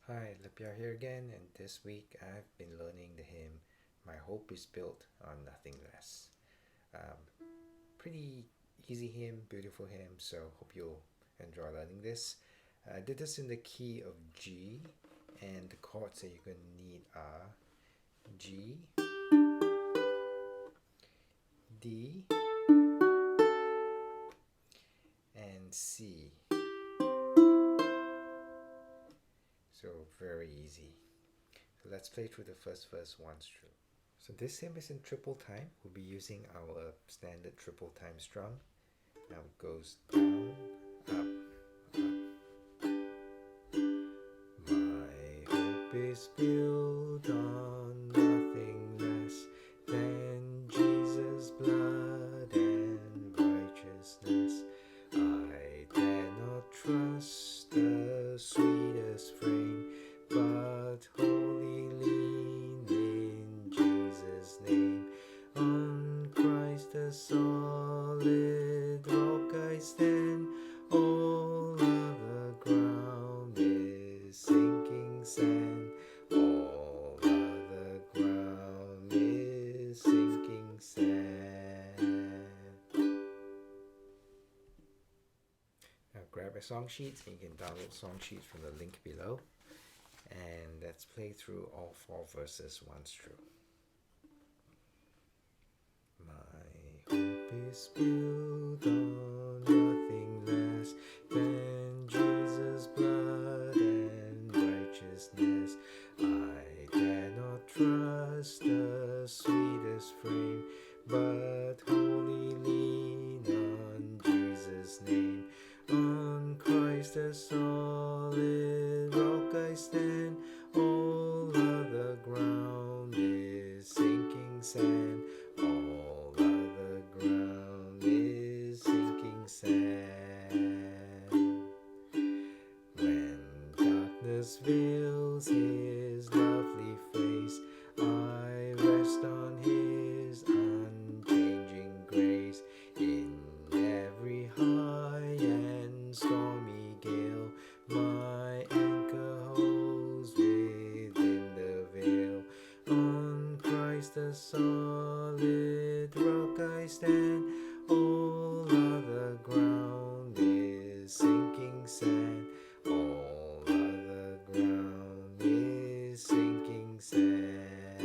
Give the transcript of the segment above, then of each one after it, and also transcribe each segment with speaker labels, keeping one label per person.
Speaker 1: Hi, Lipia here again, and this week I've been learning the hymn My Hope is Built on Nothing Less. Pretty easy hymn, beautiful hymn, so hope you'll enjoy learning this. I did this in the key of G, and the chords that you're going to need are G, D, and C. So very easy. So let's play through the first verse once through. So this hymn is in triple time. We'll be using our standard triple time strum. Now it goes down, up, up. My hope is built on nothing less than Jesus' blood and righteousness. I dare not trust the sweetest frame, but wholly lean in Jesus' name. On Christ the solid rock I stand, all other ground is sinking sand. All other ground is sinking sand. Now grab a song sheet, and you can download song sheets from the link below. And let's play through all four verses once through. My hope is built on nothing less than Jesus' blood and righteousness. I dare not trust the sweetest frame, but wholly lean on Jesus' name. On Christ the solid rock I stand, all other ground is sinking sand. All other ground is sinking sand. When darkness veils his lovely face, I rest on his unchanging grace. In every high and stormy gale, my anchor holds within the veil. On Christ the solid rock I stand, all other ground is sinking sand. All other ground is sinking sand.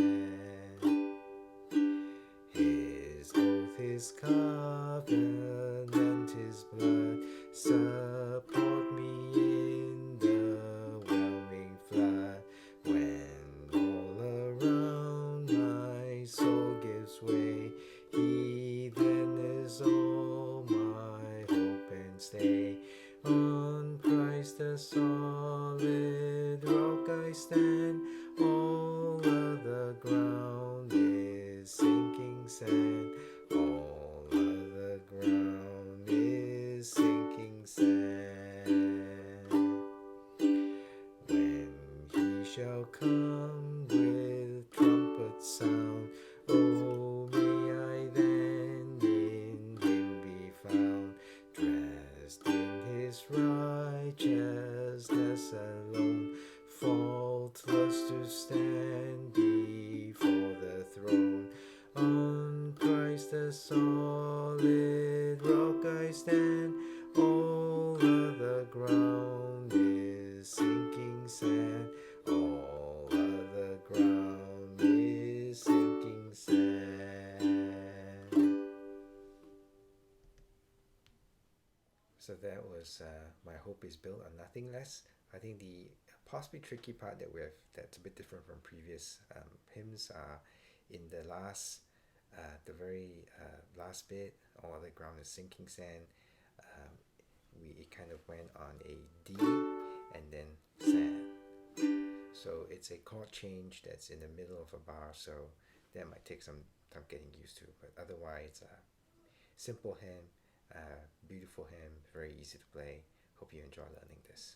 Speaker 1: His oath, his covenant, his blood support me in the whelming flood. When all around my soul gives way, he then is all my hope and stay. On Christ the solid rock I stand, all other ground is sinking sand. All other ground is sinking sand. When he shall come with trumpet sound, oh, may I then in him be found, dressed in his righteousness alone, faultless to stand before the throne. On Christ the solid rock I stand, all other ground is sinking sand. All other ground is sinking sand. So that was My Hope is Built on Nothing Less. I think the possibly tricky part that we have that's a bit different from previous hymns are in the last, the very last bit, all the ground is sinking sand. It kind of went on a D and then sand. So it's a chord change that's in the middle of a bar, so that might take some time getting used to. But otherwise, simple hymn, beautiful hymn, very easy to play. Hope you enjoy learning this.